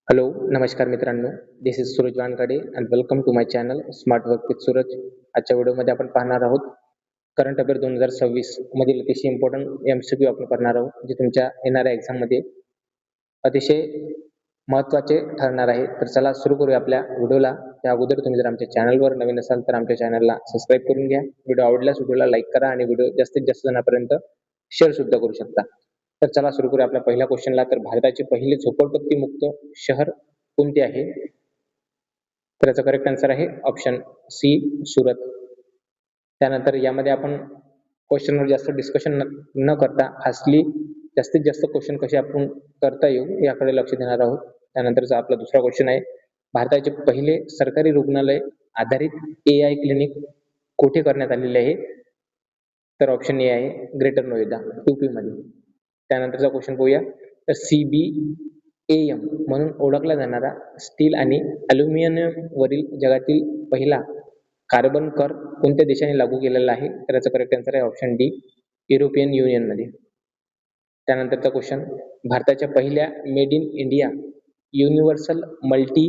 Hello, नमस्कार मित्रांनो. This is Suraj Wankhede and welcome to my channel smart work with Suraj. आजच्या व्हिडिओमध्ये आपण पाहणार आहोत करंट अफेअर 2026 मधील अतिशय इम्पॉर्टंट एमसीक्यू आपण करणार आहोत, जे तुमच्या येणाऱ्या एक्झाममध्ये अतिशय महत्त्वाचे ठरणार आहे. तर चला सुरू करूया आपल्या व्हिडिओला. त्या अगोदर तुम्ही जर आमच्या चॅनलवर नवीन असाल तर आमच्या चॅनलला सबस्क्राईब करून घ्या. व्हिडिओ आवडल्यास व्हिडिओला लाईक करा आणि व्हिडिओ जास्तीत जास्त जणांपर्यंत शेअर सुद्धा करू शकता. तर चला सुरू करूया आपल्या पहिल्या क्वेश्चनला. तर भारताचे पहिले झोपडपट्टी मुक्त शहर कोणते आहे? तर याचा करेक्ट आन्सर आहे ऑप्शन सी, सुरत. त्यानंतर यामध्ये आपण क्वेश्चनवर जास्त डिस्कशन न करता फास्टली जास्तीत जास्त क्वेश्चन कसे आपण करता येऊ याकडे लक्ष देणार आहोत. त्यानंतरचा आपला दुसरा क्वेश्चन आहे, भारताचे पहिले सरकारी रुग्णालय आधारित AI क्लिनिक कोठे करण्यात आलेले आहे? तर ऑप्शन ए आहे ग्रेटर नोएडा, UP मध्ये. त्यानंतरचा क्वेश्चन पाहूया. तर CBAM म्हणून ओळखला जाणारा स्टील आणि अल्युमिनियम वरील जगातील पहिला कार्बन कर कोणत्या देशाने लागू केलेला आहे? तर याचा करेक्ट आन्सर आहे ऑप्शन डी, युरोपियन युनियन मध्ये. त्यानंतरचा क्वेश्चन, भारताच्या पहिल्या made in India universal multi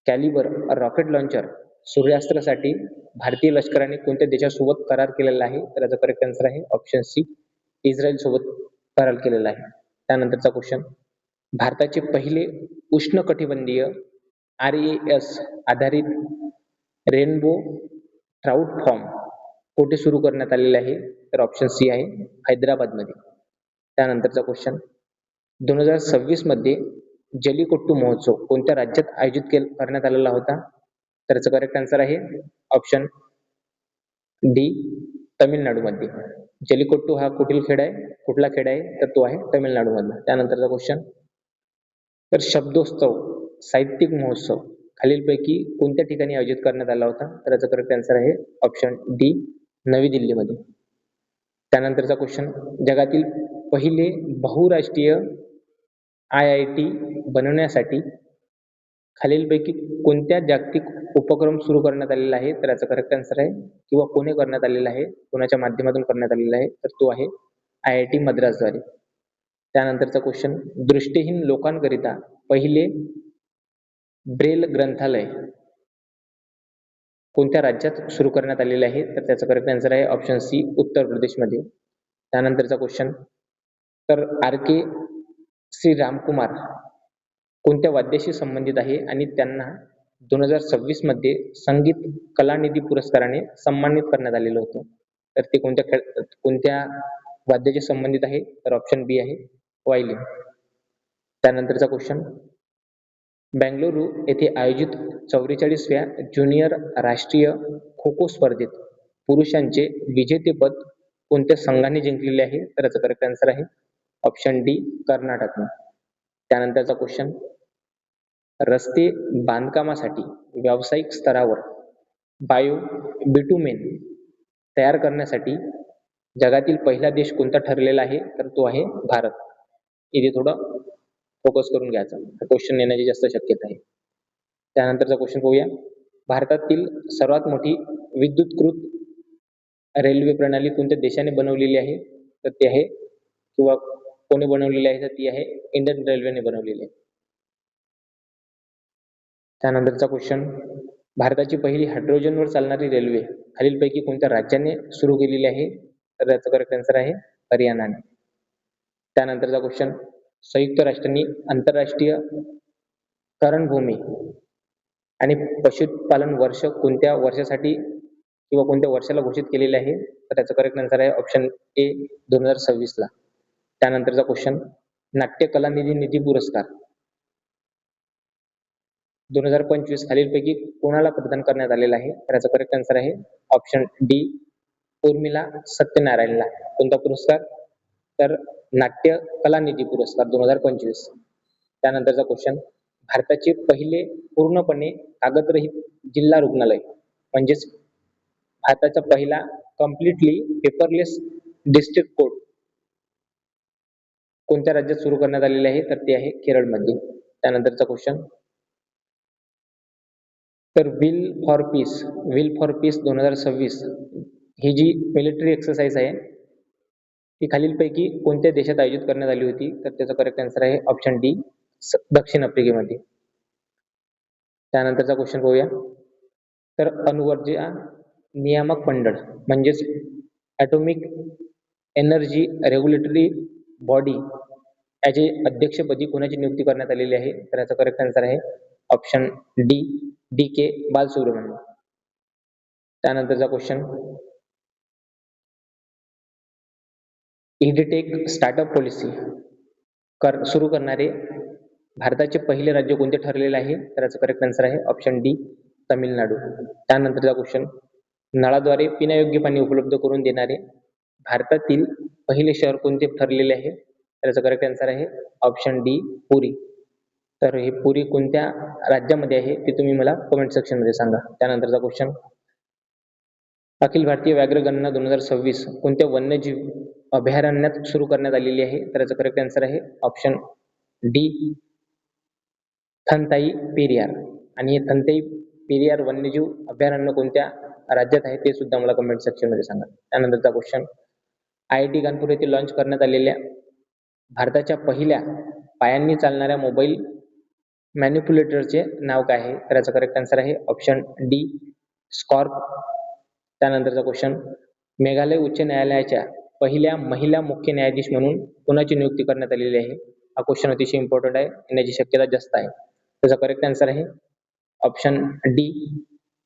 calibre rocket launcher सूर्यास्त्रासाठी भारतीय लष्कराने कोणत्या देशासोबत करार केलेला आहे? तर याचा करेक्ट आन्सर आहे ऑप्शन सी, इस्रायल सोबत करार केलेला आहे. त्यानंतरचा क्वेश्चन, भारताचे पहिले उष्णकटिबंधीय RAS आधारित रेनबो ट्राउट फार्म कोठे सुरू करण्यात आलेले आहे? तर ऑप्शन सी आहे हैदराबादमध्ये. त्यानंतरचा क्वेश्चन, 2026 मध्ये जलीकट्टू महोत्सव कोणत्या राज्यात आयोजित करण्यात आलेला होता? तर याचा करेक्ट आन्सर आहे ऑप्शन डी, तमिळनाडूमध्ये. जलीकट्टू हा कुठला खेळ आहे? तर तो आहे तमिळनाडूमधला. त्यानंतरचा क्वेश्चन, तर शब्दोत्सव साहित्यिक महोत्सव खालीलपैकी कोणत्या ठिकाणी आयोजित करण्यात आला होता? तर याचा करेक्ट आन्सर आहे ऑप्शन डी, नवी दिल्लीमध्ये. त्यानंतरचा क्वेश्चन, जगातील पहिले बहुराष्ट्रीय IIT बनवण्यासाठी खालीलपैकी कोणत्या जागतिक उपक्रम सुरू करण्यात आलेला आहे? तर याचा करेक्ट आन्सर आहे किंवा कोणी करण्यात आलेला आहे, कोणाच्या माध्यमातून करण्यात आलेला आहे? तर तो आहे IIT मद्रासद्वारे. त्यानंतरचा क्वेश्चन, दृष्टिहीन लोकांकरिता पहिले ब्रेल ग्रंथालय कोणत्या राज्यात सुरू करण्यात आलेले आहे? तर त्याचा करेक्ट आन्सर आहे ऑप्शन सी, उत्तर प्रदेशमध्ये. त्यानंतरचा क्वेश्चन, तर RK श्री रामकुमार कोणत्या वाद्याशी संबंधित आहे आणि त्यांना 2026 मध्ये संगीत कलानिधी पुरस्काराने सन्मानित करण्यात आलेलं होतं? तर ते कोणत्या वाद्याशी संबंधित आहे? तर ऑप्शन बी आहे व्हायोलिन. त्यानंतरचा क्वेश्चन, बेंगळुरू येथे आयोजित 44व्या ज्युनियर राष्ट्रीय खो खो स्पर्धेत पुरुषांचे विजेतेपद कोणत्या संघाने जिंकलेले आहे? तर याचा करेक्ट आन्सर आहे ऑप्शन डी, कर्नाटकने. त्यानंतरचा क्वेश्चन, रस्ते बांधकामासाठी व्यावसायिक स्तरावर बायो बिटुमेन तयार करण्यासाठी जगातील पहिला देश कोणता ठरलेला आहे? तर तो आहे भारत. इथे थोडं फोकस करून घ्यायचा, क्वेश्चन येण्याची जास्त शक्यता आहे. त्यानंतरचा क्वेश्चन पाहूया. भारतातील सर्वात मोठी विद्युतकृत रेल्वे प्रणाली कोणत्या देशाने बनवलेली आहे? तर ती आहे किंवा कोणी बनवलेली आहे? तर ती आहे इंडियन रेल्वेने बनवलेली आहे. त्यानंतरचा क्वेश्चन, भारताची पहिली हायड्रोजनवर चालणारी रेल्वे खालीलपैकी कोणत्या राज्याने सुरू केलेली आहे? तर याचा करेक्ट आन्सर आहे हरियाणाने. त्यानंतरचा क्वेश्चन, संयुक्त राष्ट्रांनी आंतरराष्ट्रीय तरणभूमी आणि पशुपालन वर्ष कोणत्या वर्षासाठी किंवा कोणत्या वर्षाला घोषित केलेले आहे? तर त्याचा करेक्ट आन्सर आहे ऑप्शन ए, 2026 ला. त्यानंतरचा क्वेश्चन, नाट्य कलानिधी निधी पुरस्कार 2025 खालीलपैकी कोणाला प्रदान करण्यात आलेला आहे? तर याचा करेक्ट आन्सर आहे ऑप्शन डी, उर्मिला सत्यनारायणला. कोणता पुरस्कार? तर नाट्य कलानिधी पुरस्कार 2025. त्यानंतरचा क्वेश्चन, भारताचे पहिले पूर्णपणे कागदरहित जिल्हा रुग्णालय म्हणजेच भारताचा पहिला कम्प्लिटली पेपरलेस डिस्ट्रिक्ट कोर्ट कोणत्या राज्यात सुरू करण्यात आलेले आहे? तर ते आहे केरळमध्ये. त्यानंतरचा क्वेश्चन, तर विल फॉर पीस 2026 ही जी मिलिटरी एक्सरसाइज आहे ती खालीलपैकी कोणत्या देशात आयोजित करण्यात आली होती? तर त्याचा करेक्ट आन्सर आहे ऑप्शन डी, दक्षिण आफ्रिकेमध्ये. त्यानंतरचा क्वेश्चन पाहूया. तर अणुऊर्जा नियामक मंडळ म्हणजेच ॲटॉमिक एनर्जी रेग्युलेटरी बॉडी याचे अध्यक्षपदी कोणाची नियुक्ती करण्यात आलेली आहे? तर याचा करेक्ट आन्सर आहे ऑप्शन डी, डी.के. बालसुब्रमण्यम. त्यानंतरचा क्वेश्चन, इडटेक स्टार्टअप पॉलिसी सुरू करणारे भारताचे पहिले राज्य कोणते ठरलेले आहे? तर याचं करेक्ट आन्सर आहे ऑप्शन डी, तमिळनाडू. त्यानंतरचा क्वेश्चन, नळाद्वारे पिण्यायोग्य पाणी उपलब्ध करून देणारे भारतातील पहिले शहर कोणते ठरलेले आहे? तर याचं करेक्ट आन्सर आहे ऑप्शन डी, पुरी. तर हे पुरी कोणत्या राज्यामध्ये आहे ते तुम्ही मला कमेंट सेक्शनमध्ये सांगा. त्यानंतरचा क्वेश्चन, अखिल भारतीय व्याघ्र गणना 2026 कोणत्या वन्यजीव अभयारण्यात सुरू करण्यात आलेली आहे? तर याचं करेक्ट आन्सर आहे ऑप्शन डी, थंताई पेरियार. आणि हे थंताई पेरियार वन्यजीव अभयारण्य कोणत्या राज्यात आहे ते सुद्धा मला कमेंट सेक्शनमध्ये सांगा. त्यानंतरचा क्वेश्चन, IIT कानपूर येथे लॉन्च करण्यात आलेल्या भारताच्या पहिल्या पायांनी चालणाऱ्या मोबाईल मॅनिप्युलेटरचे नाव काय आहे? तर याचा करेक्ट आन्सर आहे ऑप्शन डी, स्कॉर्प. त्यानंतरचा क्वेश्चन, मेघालय उच्च न्यायालयाच्या पहिल्या महिला मुख्य न्यायाधीश म्हणून कोणाची नियुक्ती करण्यात आलेली आहे? हा क्वेश्चन अतिशय इम्पॉर्टंट आहे, येण्याची शक्यता जास्त आहे. त्याचा करेक्ट आन्सर आहे ऑप्शन डी,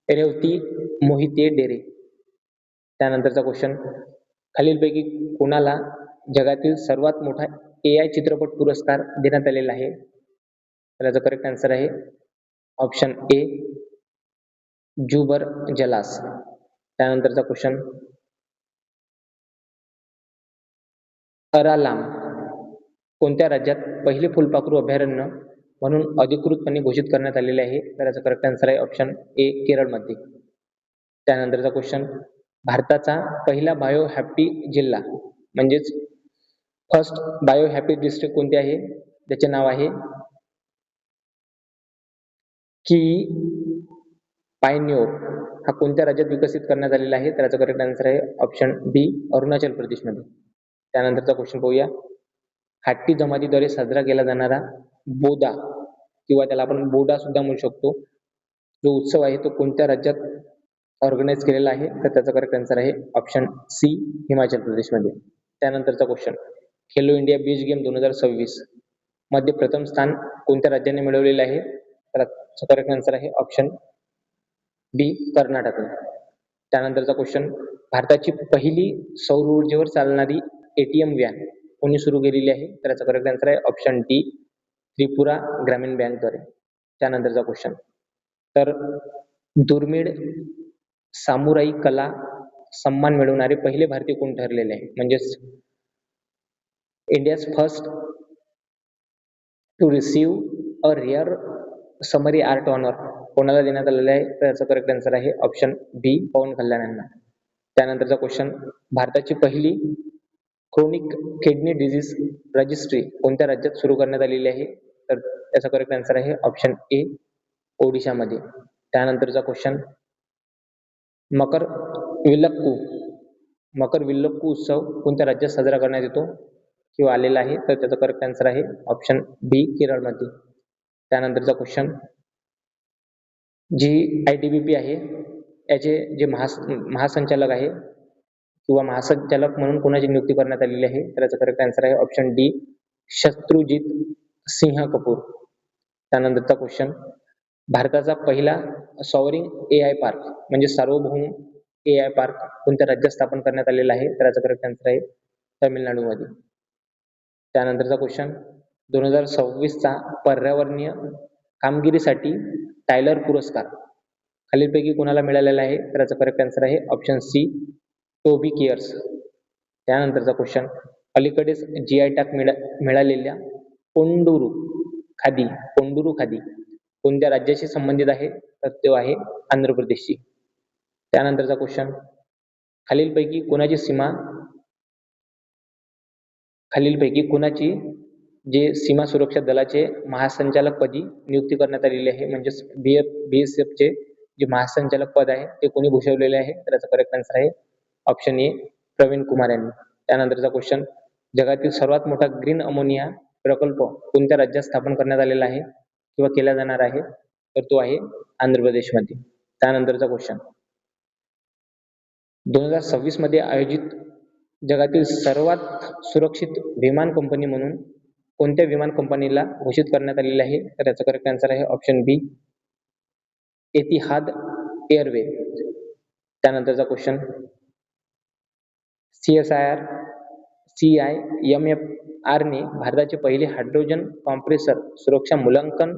रेवती मोहिते डेरे. त्यानंतरचा क्वेश्चन, खालीलपैकी कोणाला जगातील सर्वात मोठा AI चित्रपट पुरस्कार देण्यात आलेला आहे? तर याचा करेक्ट आन्सर आहे ऑप्शन ए, जुबर जलास. त्यानंतरचा क्वेश्चन, अरालाम कोणत्या राज्यात पहिले फुलपाखरू अभयारण्य म्हणून अधिकृतपणे घोषित करण्यात आलेले आहे? तर याचा करेक्ट आन्सर आहे ऑप्शन ए, केरळमध्ये. त्यानंतरचा क्वेश्चन, भारताचा पहिला बायो हॅपी जिल्हा म्हणजेच फर्स्ट बायो हॅपी डिस्ट्रिक्ट कोणते आहे? त्याचे नाव आहे की पायन्योर. हा कोणत्या राज्यात विकसित करण्यात आलेला आहे? तर याचा करेक्ट आन्सर आहे ऑप्शन बी, अरुणाचल प्रदेशमध्ये. त्यानंतरचा क्वेश्चन पाहूया. हाट्टी जमातीद्वारे साजरा केला जाणारा बोदा किंवा त्याला आपण बोडा सुद्धा म्हणू शकतो, जो उत्सव आहे तो कोणत्या राज्यात ऑर्गनाईज केलेला आहे? तर त्याचा करेक्ट आन्सर आहे ऑप्शन सी, हिमाचल प्रदेशमध्ये. त्यानंतरचा question, Khelo India beach game 2026 मध्ये प्रथम स्थान कोणत्या राज्याने मिळवलेले आहे? तर त्याचा करेक्ट आन्सर आहे ऑप्शन बी, कर्नाटक. त्यानंतरचा क्वेश्चन, भारताची पहिली सौर ऊर्जेवर चालणारी ATM व्हॅन कोणी सुरू केलेली आहे? तर याचा करेक्ट आन्सर आहे ऑप्शन डी, त्रिपुरा ग्रामीण बँकद्वारे. त्यानंतरचा क्वेश्चन, तर दुर्मिळ सामुराई कला सन्मान मिळवणारे पहिले भारतीय कोण ठरलेले आहे? म्हणजेच India's first to receive a rare summary art honour कोणाला देण्यात आलेला आहे? तर याचा करेक्ट आन्सर आहे ऑप्शन बी, पवन कल्याण यांना. त्यानंतरचा क्वेश्चन, भारताची पहिली क्रोनिक किडनी डिजीज रजिस्ट्री कोणत्या राज्यात सुरू करण्यात आलेली आहे? तर याचा करेक्ट आन्सर आहे ऑप्शन ए, ओडिशामध्ये. त्यानंतरचा क्वेश्चन, मकर विल्लक्कू उत्सव कोणत्या राज्यात साजरा करण्यात येतो किंवा आलेला आहे? तर त्याचा करेक्ट आन्सर आहे ऑप्शन बी, केरळमध्ये. त्यानंतरचा क्वेश्चन, जी ITBP आहे याचे जे महासंचालक आहे किंवा महासंचालक म्हणून कोणाची नियुक्ती करण्यात आलेली आहे? तर याचा करेक्ट आन्सर आहे ऑप्शन डी, शत्रुजित सिंह कपूर. त्यानंतरचा क्वेश्चन, भारताचा पहिला सॉवरिंग AI पार्क म्हणजे सार्वभौम AI पार्क कोणत्या राज्यात स्थापन करण्यात आलेला आहे? तर याचा करेक्ट आन्सर आहे तमिळनाडूमध्ये. त्यानंतरचा क्वेश्चन, 2026चा पर्यावरणीय कामगिरीसाठी टायलर पुरस्कार खालीलपैकी कोणाला मिळालेला आहे? तर याचा करेक्ट आन्सर आहे ऑप्शन सी, टोबी केअर्स. त्यानंतरचा क्वेश्चन, अलीकडेच GI टॅग मिळालेल्या पोंडुरू खादी कोणत्या राज्याशी संबंधित आहे? तर तो आहे आंध्र प्रदेशशी. त्यानंतरचा क्वेश्चन, खालीलपैकी कोणाची जे सीमा सुरक्षा दलाचे महासंचालक पदी नियुक्ती करण्यात आलेली आहे? म्हणजेच BSF चे जे महासंचालक पद आहे ते कोणी भूषवलेले आहे? तर याचा करेक्ट आन्सर आहे ऑप्शन ए, प्रवीण कुमार यांनी. त्यानंतरचा क्वेश्चन, जगातील सर्वात मोठा ग्रीन अमोनिया प्रकल्प कोणत्या राज्यात स्थापन करण्यात आलेला आहे किंवा केला जाणार आहे, तर तो आहे आंध्र प्रदेशमध्ये. त्यानंतरचा क्वेश्चन, 2026 मध्ये आयोजित जगातील सर्वात सुरक्षित विमान कंपनी म्हणून कोणत्या विमान कंपनीला घोषित करण्यात आलेले आहे, तर याचा करेक्ट आन्सर आहे ऑप्शन बी, एतिहाद एअरवेज. त्यानंतरचा क्वेश्चन, CIMFR ने भारताचे पहिले हायड्रोजन कॉम्प्रेसर सुरक्षा मूल्यांकन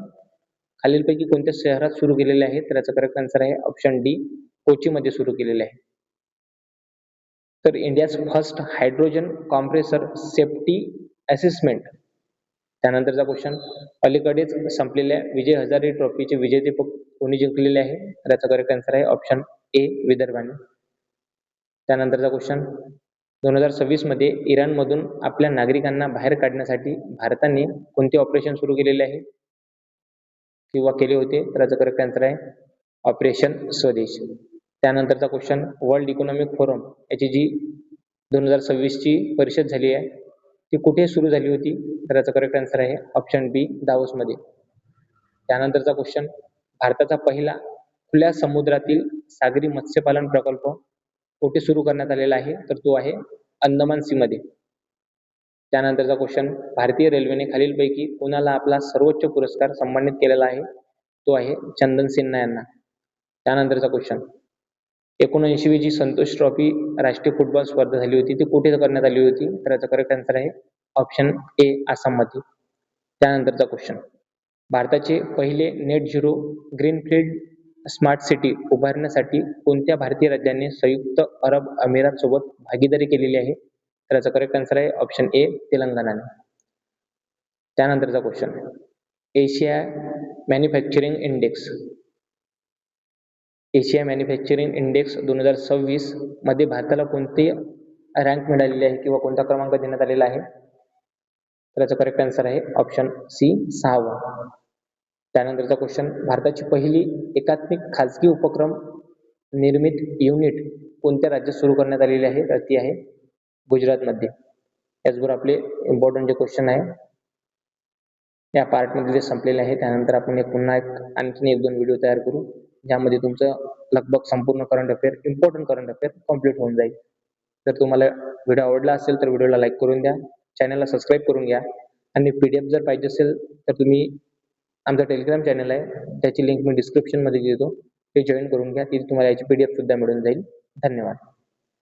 खालीलपैकी कोणत्या शहरात सुरू केलेले आहे, तर याचा करेक्ट आन्सर आहे ऑप्शन डी, कोचीमध्ये सुरू केलेले आहे. तर India's first hydrogen compressor safety assessment. त्यानंतरचा क्वेश्चन, अलीकडेच संपलेल्या विजय हजारे ट्रॉफीचे विजेतेपद कोणी जिंकलेले आहे, तर याचा करेक्ट आन्सर आहे ऑप्शन ए, विदर्भाने. त्यानंतरचा क्वेश्चन, 2026 मध्ये इराणमधून आपल्या नागरिकांना बाहेर काढण्यासाठी भारताने कोणते ऑपरेशन सुरू केलेले आहे किंवा केले होते, तर याचा करेक्ट आन्सर आहे ऑपरेशन स्वदेश. त्यानंतरचा क्वेश्चन, वर्ल्ड इकॉनॉमिक फोरम याची जी 2026 ची परिषद झाली आहे ती कुठे सुरू झाली होती, तर याचा करेक्ट आन्सर आहे ऑप्शन बी, दावोसमध्ये. त्यानंतरचा क्वेश्चन, भारताचा पहिला खुल्या समुद्रातील सागरी मत्स्यपालन प्रकल्प कुठे सुरू करण्यात आलेला आहे, तर तो आहे अंदमान सी मध्ये. त्यानंतरचा क्वेश्चन, भारतीय रेल्वेने खालीलपैकी कोणाला आपला सर्वोच्च पुरस्कार सन्मानित केलेला आहे, तो आहे चंदन सिन्हा यांना. त्यानंतरचा क्वेश्चन, 79वी जी संतोष ट्रॉफी राष्ट्रीय फुटबॉल स्पर्धा झाली होती ती कुठे करण्यात आली होती, तर याचा करेक्ट आन्सर आहे ऑप्शन ए, आसाममध्ये. त्यानंतरचा क्वेश्चन, भारताचे पहिले net zero greenfield smart city उभारण्यासाठी कोणत्या भारतीय राज्याने संयुक्त अरब अमिरात सोबत भागीदारी केलेली आहे, तर याचा करेक्ट आन्सर आहे ऑप्शन ए, तेलंगणाने. त्यानंतरचा क्वेश्चन, एशिया मॅन्युफॅक्चरिंग इंडेक्स 2026 मध्ये भारताला कोणती रँक मिळालेली आहे किंवा कोणता क्रमांक देण्यात आलेला आहे, तर याचा करेक्ट आन्सर आहे ऑप्शन सी, 6वा. त्यानंतरचा क्वेश्चन, भारताची पहिली एकात्मिक खाजगी उपक्रम निर्मित युनिट कोणत्या राज्यात सुरू करण्यात आलेली आहे, तर ती आहे गुजरातमध्ये. याचबरोबर आपले इम्पॉर्टंट जे क्वेश्चन आहे या पार्टमध्ये जे संपलेले आहे. त्यानंतर आपण आणखीन एक दोन व्हिडिओ तयार करू ज्यामध्ये तुमचं लगभग संपूर्ण current affair, important current affair complete होऊन जाईल. जर तुम्हाला व्हिडिओ आवडला असेल तर व्हिडिओला लाईक करून द्या, चॅनलला सबस्क्राईब करून घ्या आणि PDF जर पाहिजे असेल तर तुम्ही आमचा टेलिग्राम चॅनल आहे त्याची लिंक मी डिस्क्रिप्शनमध्ये देतो, ते जॉईन करून घ्या. तिथे तुम्हाला याची PDF सुद्धा मिळून जाईल. धन्यवाद.